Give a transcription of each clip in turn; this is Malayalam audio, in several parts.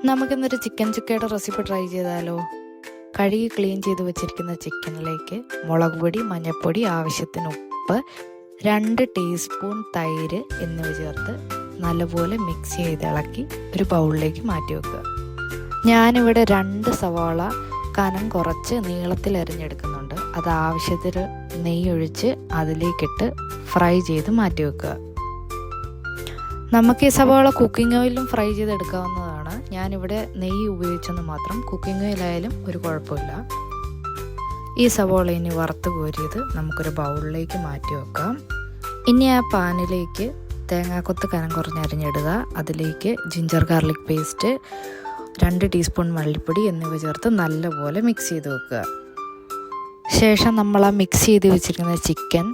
നമുക്കിന്നൊരു ചിക്കൻ ചുക്കയുടെ റെസിപ്പി ട്രൈ ചെയ്താലോ? കഴുകി ക്ലീൻ ചെയ്ത് വെച്ചിരിക്കുന്ന ചിക്കനിലേക്ക് മുളക് പൊടി, മഞ്ഞൾപ്പൊടി, ആവശ്യത്തിന് ഉപ്പ്, 2 ടീസ്പൂൺ തൈര് എന്നിവ ചേർത്ത് നല്ലപോലെ മിക്സ് ചെയ്ത് ഇളക്കി ഒരു ബൗളിലേക്ക് മാറ്റി വെക്കുക. ഞാനിവിടെ 2 സവാള കനം കുറച്ച് നീളത്തിൽ അരിഞ്ഞെടുക്കുന്നുണ്ട്. അത് ആവശ്യത്തിന് നെയ്യൊഴിച്ച് അതിലേക്കിട്ട് ഫ്രൈ ചെയ്ത് മാറ്റി വെക്കുക. നമുക്ക് ഈ സവാള കുക്കിംഗ് ഓയിലും ഫ്രൈ ചെയ്തെടുക്കാവുന്നതാണ്. ഞാനിവിടെ നെയ്യ് ഉപയോഗിച്ചെന്ന് മാത്രം. കുക്കിംഗ് ഓയിലായാലും ഒരു കുഴപ്പമില്ല. ഈ സവാള ഇനി വറുത്ത് കോരിയത് നമുക്കൊരു ബൗളിലേക്ക് മാറ്റി വെക്കാം. ഇനി ആ പാനിലേക്ക് തേങ്ങാക്കൊത്ത് കനം കുറഞ്ഞരിഞ്ഞിടുക. അതിലേക്ക് ജിഞ്ചർ ഗാർലിക് പേസ്റ്റ്, 2 ടീസ്പൂൺ മല്ലിപ്പൊടി എന്നിവ ചേർത്ത് നല്ലപോലെ മിക്സ് ചെയ്ത് വെക്കുക. ശേഷം നമ്മൾ ആ മിക്സ് ചെയ്ത് വെച്ചിരിക്കുന്ന ചിക്കൻ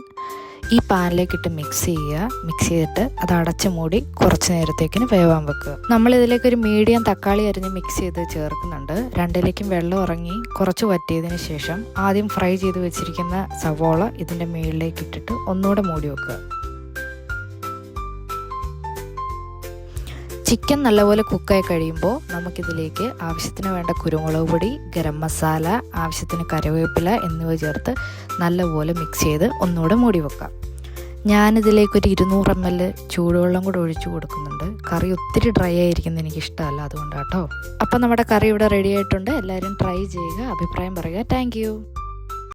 ഈ പാനിലേക്കിട്ട് മിക്സ് ചെയ്യുക. മിക്സ് ചെയ്തിട്ട് അത് അടച്ച് മൂടി കുറച്ച് നേരത്തേക്കിന് വേവാൻ വെക്കുക. നമ്മളിതിലേക്ക് ഒരു മീഡിയം തക്കാളി അരിഞ്ഞ് മിക്സ് ചെയ്ത് ചേർക്കുന്നുണ്ട്. 2ലേക്കും വെള്ളം ഇറങ്ങി കുറച്ച് വറ്റിയതിന് ശേഷം ആദ്യം ഫ്രൈ ചെയ്ത് വെച്ചിരിക്കുന്ന സവോള ഇതിൻ്റെ മുകളിലേക്ക് ഇട്ടിട്ട് ഒന്നുകൂടെ മൂടി വെക്കുക. ചിക്കൻ നല്ലപോലെ കുക്കായി കഴിയുമ്പോൾ നമുക്കിതിലേക്ക് ആവശ്യത്തിന് വേണ്ട കുരുമുളക് പൊടി, ഗരം മസാല, ആവശ്യത്തിന് കറിവേപ്പില എന്നിവ ചേർത്ത് നല്ലപോലെ മിക്സ് ചെയ്ത് ഒന്നുകൂടെ മൂടി വെക്കാം. ഞാനിതിലേക്കൊരു 200 ml ചൂടുവെള്ളം കൂടെ ഒഴിച്ചു കൊടുക്കുന്നുണ്ട്. കറി ഒത്തിരി ഡ്രൈ ആയിരിക്കുന്നത് എനിക്കിഷ്ടമല്ല, അതുകൊണ്ടാട്ടോ. അപ്പം നമ്മുടെ കറി ഇവിടെ റെഡി ആയിട്ടുണ്ട്. എല്ലാവരും ട്രൈ ചെയ്യുക, അഭിപ്രായം പറയുക. താങ്ക്